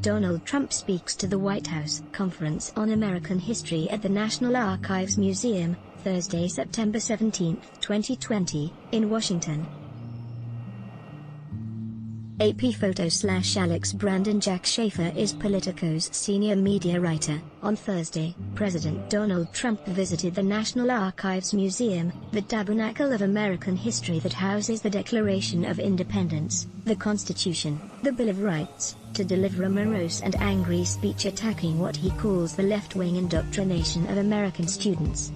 Donald Trump speaks to the White House Conference on American History at the National Archives Museum, Thursday, September 17, 2020, in Washington. AP Photo/Alex Brandon. Jack Schafer is Politico's senior media writer. On Thursday, President Donald Trump visited the National Archives Museum, the tabernacle of American history that houses the Declaration of Independence, the Constitution, the Bill of Rights, to deliver a morose and angry speech attacking what he calls the left-wing indoctrination of American students.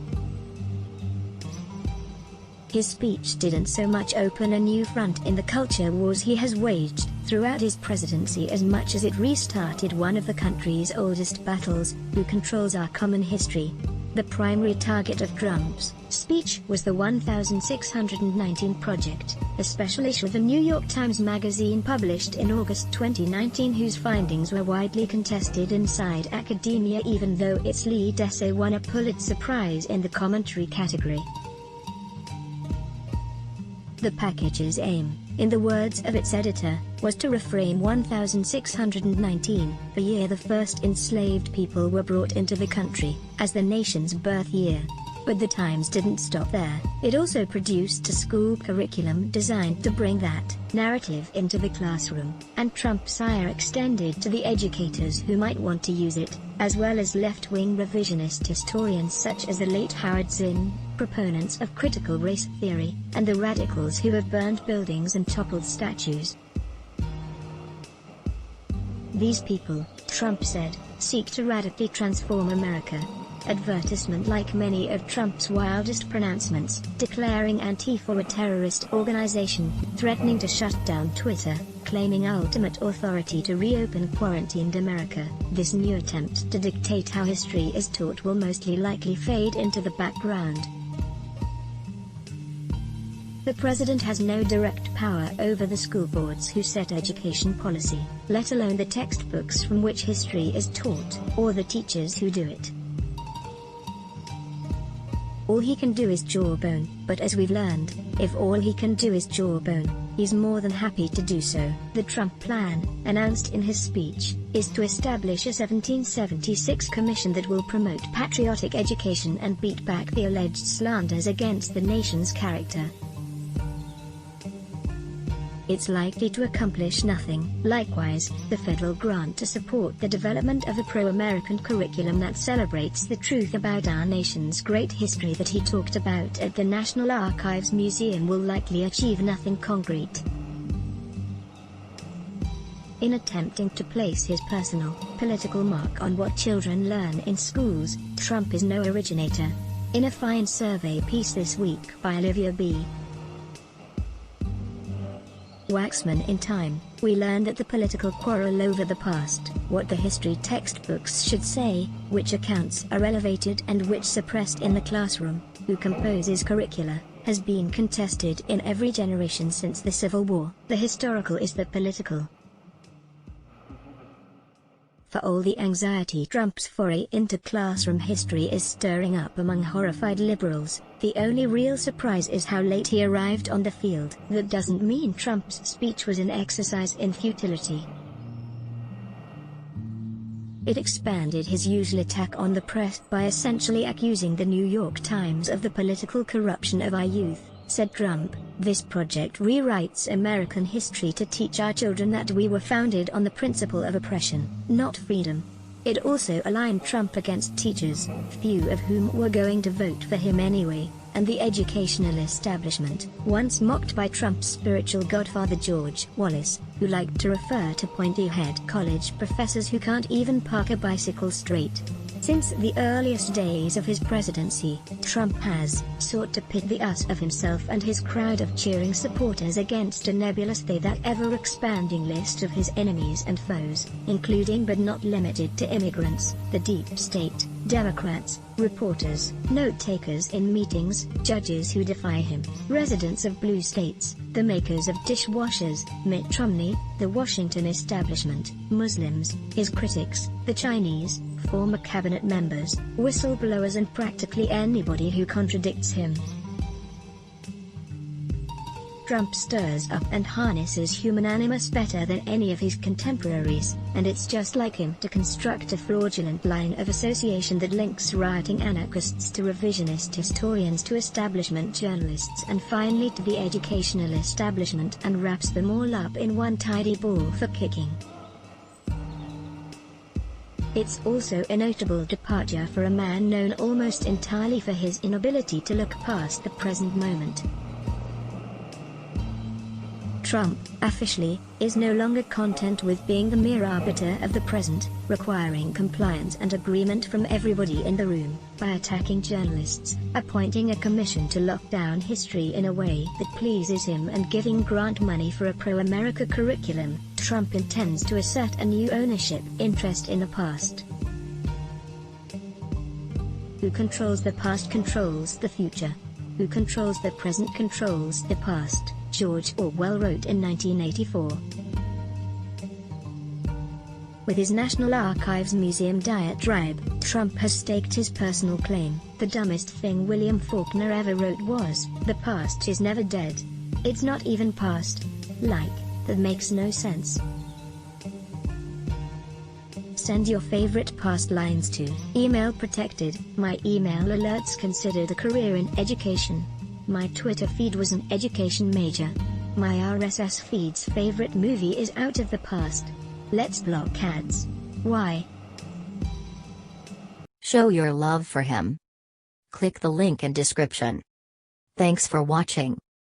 His speech didn't so much open a new front in the culture wars he has waged throughout his presidency as much as it restarted one of the country's oldest battles: who controls our common history. The primary target of Trump's speech was the 1619 Project, a special issue of the New York Times Magazine published in August 2019, whose findings were widely contested inside academia, even though its lead essay won a Pulitzer Prize in the commentary category. The package's aim, in the words of its editor, was to reframe 1619, the year the first enslaved people were brought into the country, as the nation's birth year. But the Times didn't stop there. It also produced a school curriculum designed to bring that narrative into the classroom, and Trump's ire extended to the educators who might want to use it, as well as left-wing revisionist historians such as the late Howard Zinn, proponents of critical race theory, and the radicals who have burned buildings and toppled statues. These people, Trump said, seek to radically transform America. Advertisement like many of Trump's wildest pronouncements, declaring Antifa a terrorist organization, threatening to shut down Twitter, claiming ultimate authority to reopen quarantined America. This new attempt to dictate how history is taught will mostly likely fade into the background. The president has no direct power over the school boards who set education policy, let alone the textbooks from which history is taught, or the teachers who do it. All he can do is jawbone, but as we've learned, if all he can do is jawbone, he's more than happy to do so. The Trump plan, announced in his speech, is to establish a 1776 commission that will promote patriotic education and beat back the alleged slanders against the nation's character. It's likely to accomplish nothing. Likewise, the federal grant to support the development of a pro-American curriculum that celebrates the truth about our nation's great history that he talked about at the National Archives Museum will likely achieve nothing concrete. In attempting to place his personal, political mark on what children learn in schools, Trump is no originator. In a fine survey piece this week by Olivia B. Waxman in Time, we learned that the political quarrel over the past, what the history textbooks should say, which accounts are elevated and which suppressed in the classroom, who composes curricula, has been contested in every generation since the Civil War. The historical is the political. For all the anxiety Trump's foray into classroom history is stirring up among horrified liberals, the only real surprise is how late he arrived on the field. That doesn't mean Trump's speech was an exercise in futility. It expanded his usual attack on the press by essentially accusing the New York Times of the political corruption of our youth. Said Trump, "This project rewrites American history to teach our children that we were founded on the principle of oppression, not freedom." It also aligned Trump against teachers, few of whom were going to vote for him anyway, and the educational establishment, once mocked by Trump's spiritual godfather George Wallace, who liked to refer to pointy-head college professors who can't even park a bicycle straight. Since the earliest days of his presidency, Trump has sought to pit the us of himself and his crowd of cheering supporters against a nebulous that ever-expanding list of his enemies and foes, including but not limited to immigrants, the deep state, Democrats, reporters, note-takers in meetings, judges who defy him, residents of blue states, the makers of dishwashers, Mitt Romney, the Washington establishment, Muslims, his critics, the Chinese, former cabinet members, whistleblowers and practically anybody who contradicts him. Trump stirs up and harnesses human animus better than any of his contemporaries, and it's just like him to construct a fraudulent line of association that links rioting anarchists to revisionist historians to establishment journalists and finally to the educational establishment, and wraps them all up in one tidy ball for kicking. It's also a notable departure for a man known almost entirely for his inability to look past the present moment. Trump, officially, is no longer content with being the mere arbiter of the present, requiring compliance and agreement from everybody in the room, by attacking journalists, appointing a commission to lock down history in a way that pleases him and giving grant money for a pro-America curriculum. Trump intends to assert a new ownership interest in the past. Who controls the past controls the future. Who controls the present controls the past, George Orwell wrote in 1984. With his National Archives Museum diatribe, Trump has staked his personal claim. The dumbest thing William Faulkner ever wrote was, "The past is never dead. It's not even past." That makes no sense. Send your favorite past lines to email protected. My email alerts considered a career in education. My Twitter feed was an education major. My RSS feed's favorite movie is out of the past. Let's block ads. Why? Show your love for him. Click the link in description. Thanks for watching.